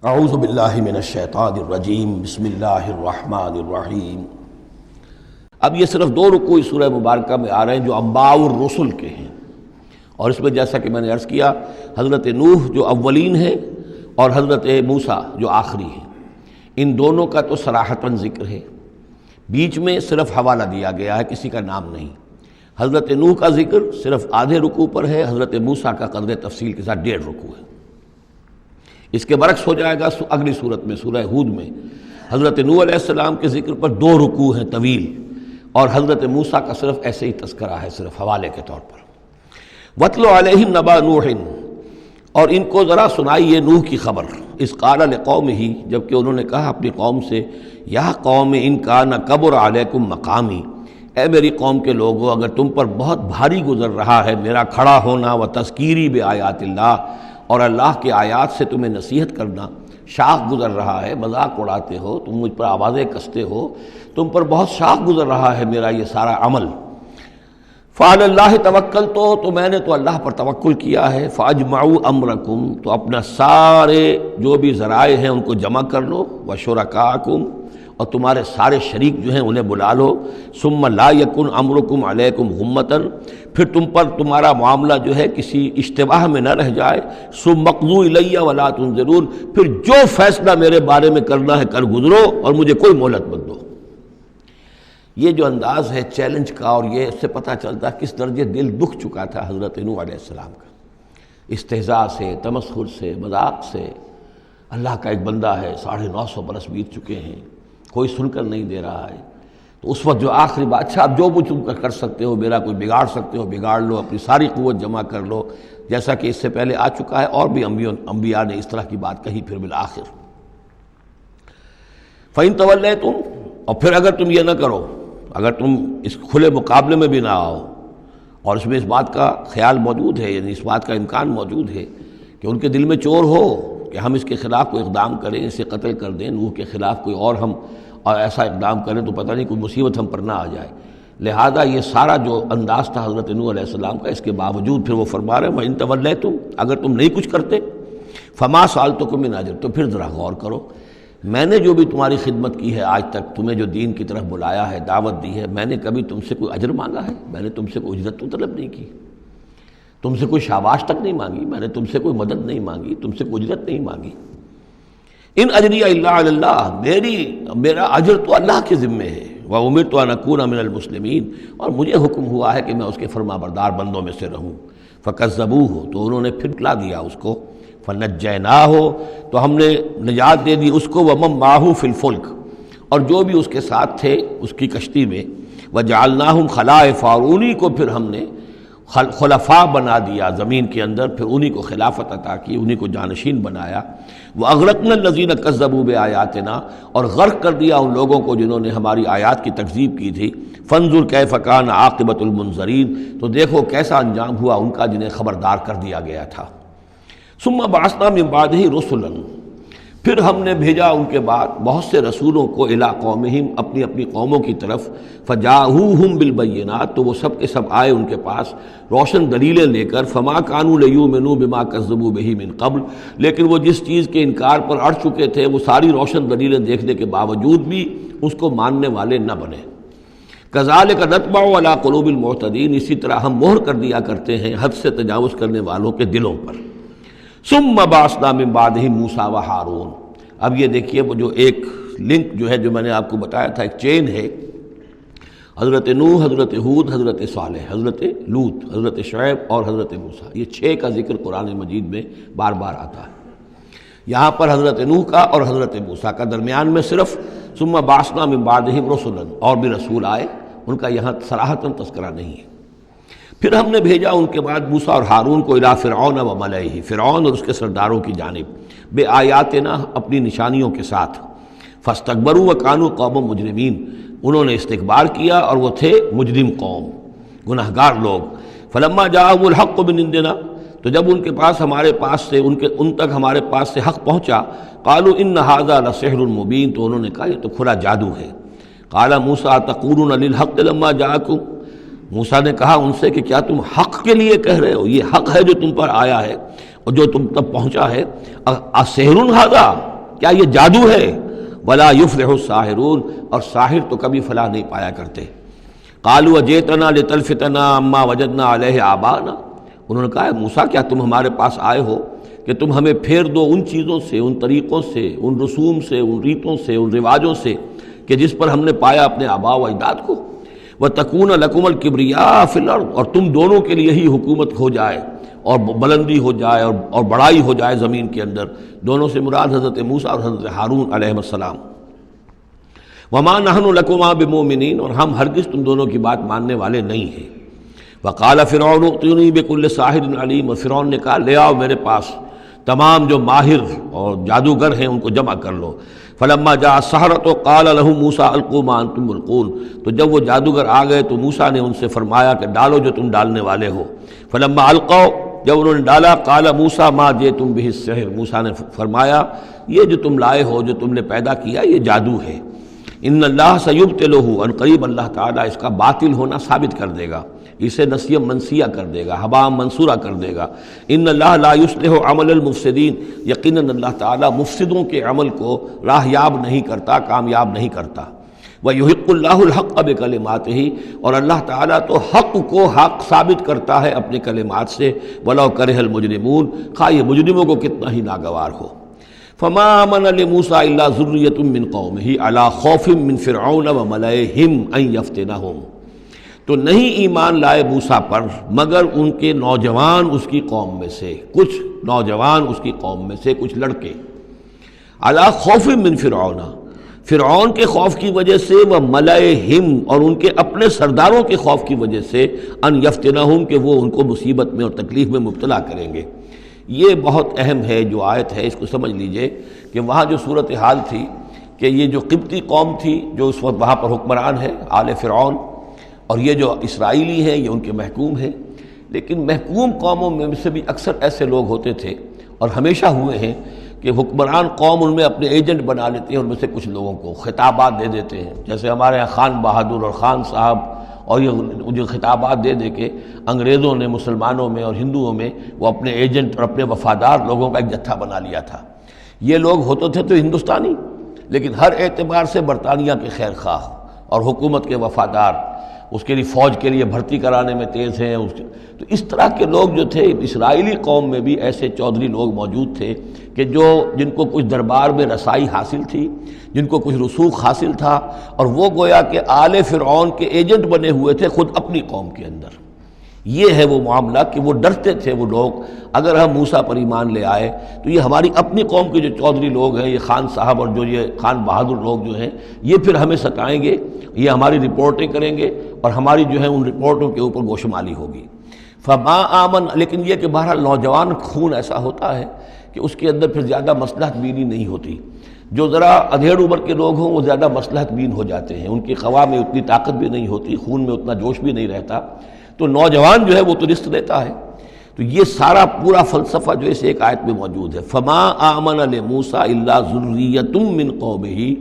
اعوذ باللہ من الشیطان الرجیم بسم اللہ الرحمن الرحیم۔ اب یہ صرف دو رکوع سورہ مبارکہ میں آ رہے ہیں جو انباء الرسل کے ہیں، اور اس میں جیسا کہ میں نے عرض کیا حضرت نوح جو اولین ہیں اور حضرت موسیٰ جو آخری ہیں، ان دونوں کا تو صراحتاً ذکر ہے، بیچ میں صرف حوالہ دیا گیا ہے، کسی کا نام نہیں۔ حضرت نوح کا ذکر صرف آدھے رکوع پر ہے، حضرت موسیٰ کا قدر تفصیل کے ساتھ 1.5 رکوع ہے۔ اس کے برعکس ہو جائے گا اگلی صورت میں سورہ ہود میں حضرت نوح علیہ السلام کے ذکر پر 2 رکوع ہیں طویل، اور حضرت موسیٰ کا صرف ایسے ہی تذکرہ ہے، صرف حوالے کے طور پر۔ وَاتْلُ عَلَيْهِمْ نَبَأَ نُوحٍ، اور ان کو ذرا سنائیے نوح کی خبر۔ اذ قال لقومہ، جبکہ انہوں نے کہا اپنی قوم سے، یا قوم ان کان کبر علیکم مقامی، اے میری قوم کے لوگوں اگر تم پر بہت بھاری گزر رہا ہے میرا کھڑا ہونا، و تذکیری بآیات اللہ، اور اللہ کے آیات سے تمہیں نصیحت کرنا، شاق گزر رہا ہے، مذاق اڑاتے ہو تم، مجھ پر آوازیں کستے ہو، تم پر بہت شاق گزر رہا ہے میرا یہ سارا عمل۔ فعلی اللہ توکل، تو میں نے تو اللہ پر توکل کیا ہے۔ فاجمعوا امرکم، تو اپنا سارے جو بھی ذرائع ہیں ان کو جمع کر لو، وشرکاکم، اور تمہارے سارے شریک جو ہیں انہیں بلا لو۔ ثم لا یکن امرکم علیکم غمۃ، پھر تم پر تمہارا معاملہ جو ہے کسی اشتباہ میں نہ رہ جائے۔ ثم اقضوا الی ولا تنظرون، پھر جو فیصلہ میرے بارے میں کرنا ہے کر گزرو اور مجھے کوئی مہلت مت دو۔ یہ جو انداز ہے چیلنج کا، اور یہ اس سے پتہ چلتا ہے کس درجے دل دکھ چکا تھا حضرت نوح علیہ السلام کا، استہزاء سے، تمسخر سے، مذاق سے۔ اللہ کا ایک بندہ ہے، 950 برس بیت چکے ہیں، کوئی سن کر نہیں دے رہا ہے، تو اس وقت جو آخری بات، اچھا اب جو تم کر سکتے ہو، میرا کوئی بگاڑ سکتے ہو بگاڑ لو، اپنی ساری قوت جمع کر لو، جیسا کہ اس سے پہلے آ چکا ہے، اور بھی انبیاء نے اس طرح کی بات کہی۔ پھر بالآخر فَإِن تَوَلَّيْتُمْ، اور پھر اگر تم یہ نہ کرو، اگر تم اس کھلے مقابلے میں بھی نہ آؤ، اور اس میں اس بات کا خیال موجود ہے، یعنی اس بات کا امکان موجود ہے کہ ان کے دل میں چور ہو کہ ہم اس کے خلاف کوئی اقدام کریں، اسے قتل کر دیں، نوح کے خلاف کوئی اور ہم ایسا اقدام کریں تو پتہ نہیں کوئی مصیبت ہم پر نہ آ جائے، لہذا یہ سارا جو انداز تھا حضرت نوح علیہ السلام کا، اس کے باوجود پھر وہ فرما رہے ہیں وَإِن تَوَلَّيْتُمْ، اگر تم نہیں کچھ کرتے، فَمَا سَأَلْتُكُم مِّنْ أَجْرٍ، تو پھر ذرا غور کرو، میں نے جو بھی تمہاری خدمت کی ہے آج تک، تمہیں جو دین کی طرف بلایا ہے، دعوت دی ہے، میں نے کبھی تم سے کوئی اجر مانگا ہے؟ میں نے تم سے کوئی اجرت تو طلب نہیں کی، تم سے کوئی شاباش تک نہیں مانگی، میں نے تم سے کوئی مدد نہیں مانگی، تم سے کوئی اجرت نہیں مانگی۔ ان اجری الا علی اللہ، میرا اجر تو اللہ کے ذمے ہے۔ وامرت ان اکون من المسلمین، اور مجھے حکم ہوا ہے کہ میں اس کے فرما بردار بندوں میں سے رہوں۔ فکذبوہ، تو انہوں نے پھٹلا دیا اس کو۔ فنجیناہ، تو ہم نے نجات دے دی اس کو، ومن معہ فی الفلک، اور جو بھی اس کے ساتھ تھے اس کی کشتی میں۔ وجعلناہم خلائف، اور انہی کو پھر ہم نے خلفاء بنا دیا زمین کے اندر، پھر انہی کو خلافت عطا کی، انہی کو جانشین بنایا۔ وَأَغْرَقْنَا الَّذِينَ كَذَّبُوا بِآيَاتِنَا، اور غرق کر دیا ان لوگوں کو جنہوں نے ہماری آیات کی تکذیب کی تھی۔ فَانظُرْ كَيْفَ كَانَ عَاقِبَةُ الْمُنذَرِينَ، تو دیکھو کیسا انجام ہوا ان کا جنہیں خبردار کر دیا گیا تھا۔ ثُمَّ بَعَثْنَا مِن بَعْدِهِ رُسُلًا، پھر ہم نے بھیجا ان کے بعد بہت سے رسولوں کو، الی قومہم، اپنی اپنی قوموں کی طرف۔ فجاءوہم بالبینات، تو وہ سب کے سب آئے ان کے پاس روشن دلیلیں لے کر۔ فما کانوا لیؤمنوا بما کذبوا بہ من قبل، لیکن وہ جس چیز کے انکار پر اڑ چکے تھے وہ ساری روشن دلیلیں دیکھنے کے باوجود بھی اس کو ماننے والے نہ بنے۔ کذالک نطبع علی قلوب المعتدین، اسی طرح ہم مہر کر دیا کرتے ہیں حد سے تجاوز کرنے والوں کے دلوں پر۔ ثم بعثنا من بعدہم موسیٰ و ہارون، اب یہ دیکھیے وہ جو ایک لنک جو ہے، جو میں نے آپ کو بتایا تھا، ایک چین ہے، حضرت نوح، حضرت ہود، حضرت صالح، حضرت لوط، حضرت شعیب اور حضرت موسیٰ، یہ 6 کا ذکر قرآن مجید میں بار بار آتا ہے۔ یہاں پر حضرت نوح کا اور حضرت موسیٰ کا، درمیان میں صرف ثم بعثنا من بعدہم رسلا، اور بھی رسول آئے، ان کا یہاں صراحتاً تذکرہ نہیں ہے۔ پھر ہم نے بھیجا ان کے بعد موسیٰ اور ہارون کو الی فرعون و ملئہ، فرعون اور اس کے سرداروں کی جانب، بے آیاتنا، اپنی نشانیوں کے ساتھ۔ فاستکبروا وکانوا قوما مجرمین، انہوں نے استکبار کیا اور وہ تھے مجرم قوم، گناہگار لوگ۔ فلما جاءهم الحق من عندنا، تو جب ان کے پاس ہمارے پاس سے ان تک ہمارے پاس سے حق پہنچا، قالوا ان ھذا لسحر مبین، تو انہوں نے کہا یہ تو کھلا جادو ہے۔ قال موسیٰ تقولون للحق لما جاءکم، موسیٰ نے کہا ان سے کہ کیا تم حق کے لیے کہہ رہے ہو؟ یہ حق ہے جو تم پر آیا ہے اور جو تم تک پہنچا ہے۔ اسحر ھذا، کیا یہ جادو ہے؟ ولا یفلح الساحرون، اور ساحر تو کبھی فلاح نہیں پایا کرتے۔ قالوا اجئتنا لتلفتنا عما وجدنا علیہ آباءنا، انہوں نے کہا موسیٰ کیا تم ہمارے پاس آئے ہو کہ تم ہمیں پھیر دو ان چیزوں سے، ان طریقوں سے، ان رسوم سے، ان ریتوں سے، ان رواجوں سے کہ جس پر ہم نے پایا اپنے آباء و اجداد کو۔ وَتَكُونَ لَكُمُ الْكِبْرِيَاءُ فِي الْأَرْضِ، اور تم دونوں کے لیے ہی حکومت ہو جائے اور بلندی ہو جائے اور بڑائی ہو جائے زمین کے اندر۔ دونوں سے مراد حضرت موسیٰ اور حضرت ہارون علیہ السلام۔ وَمَا نَحْنُ لَكُمَا بِمُؤْمِنِينَ، اور ہم ہرگز تم دونوں کی بات ماننے والے نہیں ہیں۔ وَقَالَ فِرْعَوْنُ ائْتُونِي بِكُلِّ سَاحِرٍ عَلِيمٍ، اور فرعون نے کہا لے آؤ میرے پاس تمام جو ماہر اور جادوگر ہیں ان کو جمع کر لو۔ فلما جاء السحرۃ قال لهم موسیٰ القوا ما انتم ملقون، تو جب وہ جادوگر آ گئے تو موسیٰ نے ان سے فرمایا کہ ڈالو جو تم ڈالنے والے ہو۔ فلما القوا، جب انہوں نے ڈالا، قال موسیٰ ما جئتم به السحر، موسیٰ نے فرمایا یہ جو تم لائے ہو، جو تم نے پیدا کیا، یہ جادو ہے۔ ان اللہ سیبطلہ، ان قریب اللہ تعالیٰ اس کا باطل ہونا ثابت کر دے گا، اسے نسیہ منسیہ کر دے گا، ہباء منصورہ کر دے گا۔ ان اللہ لا یصلح عمل المفسدین، یقیناً اللہ تعالیٰ مفسدوں کے عمل کو راہ یاب نہیں کرتا، کامیاب نہیں کرتا۔ وَيُحِقُّ اللَّهُ الْحَقَّ بِكَلِمَاتِهِ، اور اللہ تعالیٰ تو حق کو حق ثابت کرتا ہے اپنے کلمات سے، وَلَوْ كَرِهَ الْمُجْرِمُونَ، خواہ یہ مجرموں کو کتنا ہی ناگوار ہو۔ فَمَا آمَنَ لِمُوسَىٰ إِلَّا ذُرِّيَّةٌ مِّن قَوْمِهِ عَلَىٰ خَوْفٍ مِّن فِرْعَوْنَ وَمَلَئِهِمْ أَن يَفْتِنَهُمْ، تو نہیں ایمان لائے موسیٰ پر مگر ان کے نوجوان اس کی قوم میں سے، کچھ نوجوان اس کی قوم میں سے، کچھ لڑکے، عَلَىٰ خَوْفٍ مِّن فِرْعَوْنَ، فرعون کے خوف کی وجہ سے، وہ ملئہم، اور ان کے اپنے سرداروں کے خوف کی وجہ سے، ان یفتنہم، کہ وہ ان کو مصیبت میں اور تکلیف میں مبتلا کریں گے۔ یہ بہت اہم ہے جو آیت ہے، اس کو سمجھ لیجئے کہ وہاں جو صورتحال تھی کہ یہ جو قبطی قوم تھی جو اس وقت وہاں پر حکمران ہے آل فرعون، اور یہ جو اسرائیلی ہیں یہ ان کے محکوم ہیں، لیکن محکوم قوموں میں سے بھی اکثر ایسے لوگ ہوتے تھے اور ہمیشہ ہوئے ہیں کہ حکمران قوم ان میں اپنے ایجنٹ بنا لیتے ہیں، ان میں سے کچھ لوگوں کو خطابات دے دیتے ہیں، جیسے ہمارے یہاں خان بہادر اور خان صاحب، اور یہ جو خطابات دے دے کے انگریزوں نے مسلمانوں میں اور ہندوؤں میں وہ اپنے ایجنٹ اور اپنے وفادار لوگوں کا ایک جتھا بنا لیا تھا۔ یہ لوگ ہوتے تھے تو ہندوستانی، لیکن ہر اعتبار سے برطانیہ کے خیر خواہ اور حکومت کے وفادار، اس کے لیے فوج کے لیے بھرتی کرانے میں تیز ہیں۔ تو اس طرح کے لوگ جو تھے اسرائیلی قوم میں بھی ایسے چودھری لوگ موجود تھے کہ جن کو کچھ دربار میں رسائی حاصل تھی، جن کو کچھ رسوخ حاصل تھا، اور وہ گویا کہ آل فرعون کے ایجنٹ بنے ہوئے تھے خود اپنی قوم کے اندر۔ یہ ہے وہ معاملہ کہ وہ ڈرتے تھے وہ لوگ، اگر ہم موسیٰ پر ایمان لے آئے تو یہ ہماری اپنی قوم کے جو چودھری لوگ ہیں، یہ خان صاحب اور جو یہ خان بہادر لوگ جو ہیں، یہ پھر ہمیں ستائیں گے، یہ ہماری رپورٹیں کریں گے اور ہماری جو ہے ان رپورٹوں کے اوپر گوشمالی ہوگی۔ فما آمن، لیکن یہ کہ بہرحال نوجوان خون ایسا ہوتا ہے کہ اس کے اندر پھر زیادہ مصلحت بینی نہیں ہوتی۔ جو ذرا ادھیڑ عمر کے لوگ ہوں وہ زیادہ مصلحت بین ہو جاتے ہیں، ان کی خواہ میں اتنی طاقت بھی نہیں ہوتی، خون میں اتنا جوش بھی نہیں رہتا، تو نوجوان جو ہے وہ تو رزق دیتا ہے۔ تو یہ سارا پورا فلسفہ جو اس ایک آیت میں موجود ہے۔ فما آمن لموسیٰ الا ذریۃ من قومہ،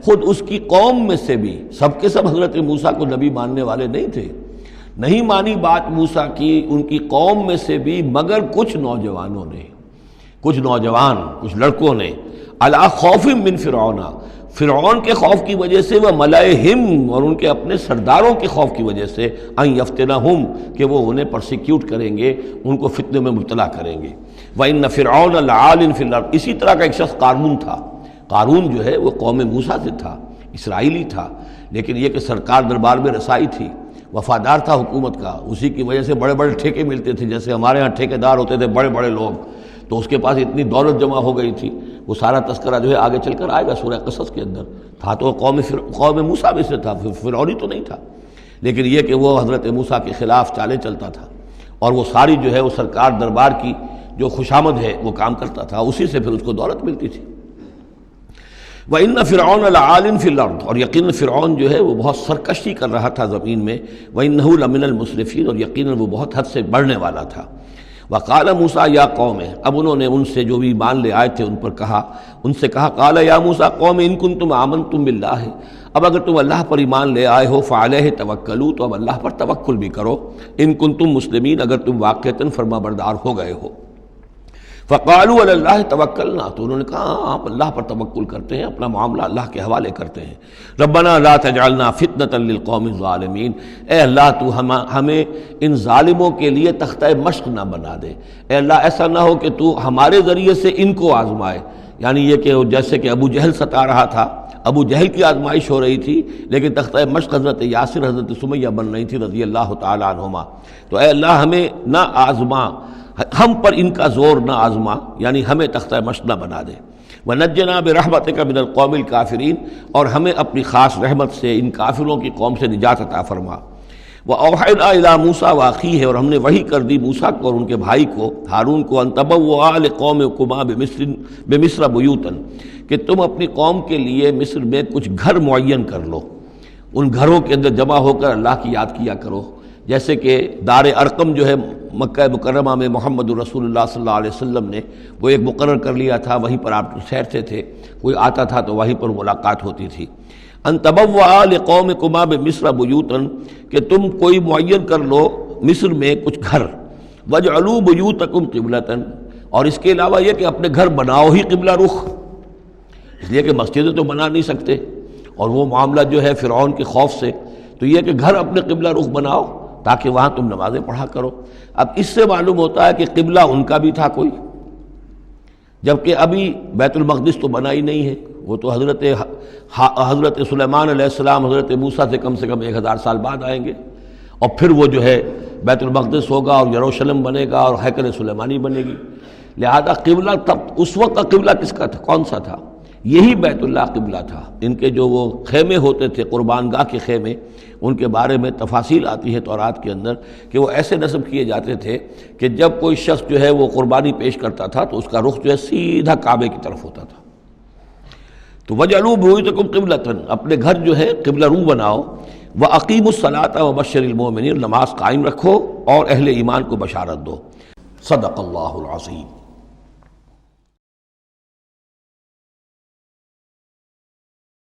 خود اس کی قوم میں سے بھی، سب کے سب حضرت موسیٰ کو نبی ماننے والے نہیں تھے، نہیں مانی بات موسیٰ کی ان کی قوم میں سے بھی مگر کچھ نوجوانوں نے، کچھ نوجوان، کچھ لڑکوں نے، علی خوف من فرعون، فرعون کے خوف کی وجہ سے، وہ ملئہم، اور ان کے اپنے سرداروں کے خوف کی وجہ سے، ان یفتنہم، کہ وہ انہیں پرسیکیوٹ کریں گے، ان کو فتنے میں مبتلا کریں گے۔ وَإِنَّ فِرْعَوْنَ لَعَالٍ فِي الْأَرْضِ، اسی طرح کا ایک شخص قارون تھا۔ قارون جو ہے وہ قوم موسیٰ سے تھا، اسرائیلی تھا، لیکن یہ کہ سرکار دربار میں رسائی تھی، وفادار تھا حکومت کا، اسی کی وجہ سے بڑے بڑے ٹھیکے ملتے تھے، جیسے ہمارے ہاں ٹھیکیدار ہوتے تھے بڑے بڑے لوگ، تو اس کے پاس اتنی دولت جمع ہو گئی تھی۔ وہ سارا تذکرہ جو ہے آگے چل کر آئے گا سورہ قصص کے اندر۔ تھا تو قوم موسیٰ میں سے تھا، فرعونی تو نہیں تھا، لیکن یہ کہ وہ حضرت موسیٰ کے خلاف چالیں چلتا تھا، اور وہ ساری جو ہے وہ سرکار دربار کی جو خوشامد ہے وہ کام کرتا تھا، اسی سے پھر اس کو دولت ملتی تھی۔ وَإِنَّ فِرْعَوْنَ لَعَالٍ فِي الْأَرْضِ، اور یقیناً فرعون جو ہے وہ بہت سرکشی کر رہا تھا زمین میں، وَإِنَّهُ لَمِنَ الْمُسْرِفِينَ، اور یقیناً وہ بہت حد سے بڑھنے والا تھا۔ وقال موسیٰ یا قوم، اب انہوں نے ان سے جو بھی ایمان لے آئے تھے ان پر کہا، ان سے کہا، قال یا موسیٰ قوم ان کنتم آمنتم باللہ، اب اگر تم اللہ پر ایمان لے آئے ہو، فعلیہ توکلوا، تو اب اللہ پر توکل بھی کرو، ان کنتم مسلمین، اگر تم واقعتاً فرما بردار ہو گئے ہو۔ فقالوا علی اللہ توکلنا، تو انہوں نے کہا ہاں آپ اللہ پر توکل کرتے ہیں، اپنا معاملہ اللہ کے حوالے کرتے ہیں۔ ربنا لا تجعلنا فتنة للقوم الظالمین، اے اللہ تو ہمیں ان ظالموں کے لیے تختہ مشق نہ بنا دے، اے اللہ ایسا نہ ہو کہ تو ہمارے ذریعے سے ان کو آزمائے، یعنی یہ کہ جیسے کہ ابو جہل ستا رہا تھا، ابو جہل کی آزمائش ہو رہی تھی، لیکن تختہ مشق حضرت یاسر حضرت سمیہ بن رہی تھی رضی اللہ تعالی عنہما، تو اے اللہ ہمیں نہ آزما، ہم پر ان کا زور نہ آزما، یعنی ہمیں تختہ مشق نہ بنا دے۔ وَنَجِّنَا بِرَحْمَتِكَ مِنَ الْقَوْمِ الْكَافِرِينَ، اور ہمیں اپنی خاص رحمت سے ان کافروں کی قوم سے نجات عطا فرما۔ وَأَوْحَيْنَا إِلَىٰ مُوسَىٰ وَأَخِيهِ، اور ہم نے وحی کر دی موسیٰ کو اور ان کے بھائی کو ہارون کو، أَن تَبَوَّآ لِقَوْمِكُمَا بِمِصْرَ بُيُوتًا، کہ تم اپنی قوم کے لیے مصر میں کچھ گھر معین کر لو، ان گھروں کے اندر جمع ہو کر اللہ کی یاد کیا کرو، جیسے کہ دار ارقم جو ہے مکہ مکرمہ میں محمد رسول اللہ صلی اللہ علیہ وسلم نے وہ ایک مقرر کر لیا تھا، وہیں پر آپ ٹھہرتے تھے، کوئی آتا تھا تو وہیں پر ملاقات ہوتی تھی۔ ان تبوأ لقومکما بمصر بیوتا، کہ تم کوئی معین کر لو مصر میں کچھ گھر، واجعلوا بیوتکم قبلۃ، اور اس کے علاوہ یہ کہ اپنے گھر بناؤ ہی قبلہ رخ، اس لیے کہ مسجدیں تو بنا نہیں سکتے، اور وہ معاملہ جو ہے فرعون کے خوف سے، تو یہ کہ گھر اپنے قبلہ رخ بناؤ تاکہ وہاں تم نمازیں پڑھا کرو۔ اب اس سے معلوم ہوتا ہے کہ قبلہ ان کا بھی تھا کوئی، جبکہ ابھی بیت المقدس تو بنا ہی نہیں ہے، وہ تو حضرت سلیمان علیہ السلام حضرت موسیٰ سے کم 1000 سال بعد آئیں گے، اور پھر وہ جو ہے بیت المقدس ہوگا اور یروشلم بنے گا اور ہیکل سلیمانی بنے گی، لہذا قبلہ تب اس وقت کا قبلہ کس کا تھا، کون سا تھا؟ یہی بیت اللہ قبلہ تھا۔ ان کے جو وہ خیمے ہوتے تھے قربان گاہ کے خیمے، ان کے بارے میں تفاصیل آتی ہے تورات کے اندر کہ وہ ایسے نصب کیے جاتے تھے کہ جب کوئی شخص جو ہے وہ قربانی پیش کرتا تھا تو اس کا رخ جو ہے سیدھا کعبے کی طرف ہوتا تھا۔ تو وَجْعَلُوا بُيُوتَكُمْ قِبْلَةً، اپنے گھر جو ہے قبلہ رو بناؤ، وَأَقِيمُوا الصَّلَاةَ وَبَشِّرِ الْمُؤْمِنِينَ، نماز قائم رکھو اور اہل ایمان کو بشارت دو۔ صدق اللہ العظیم۔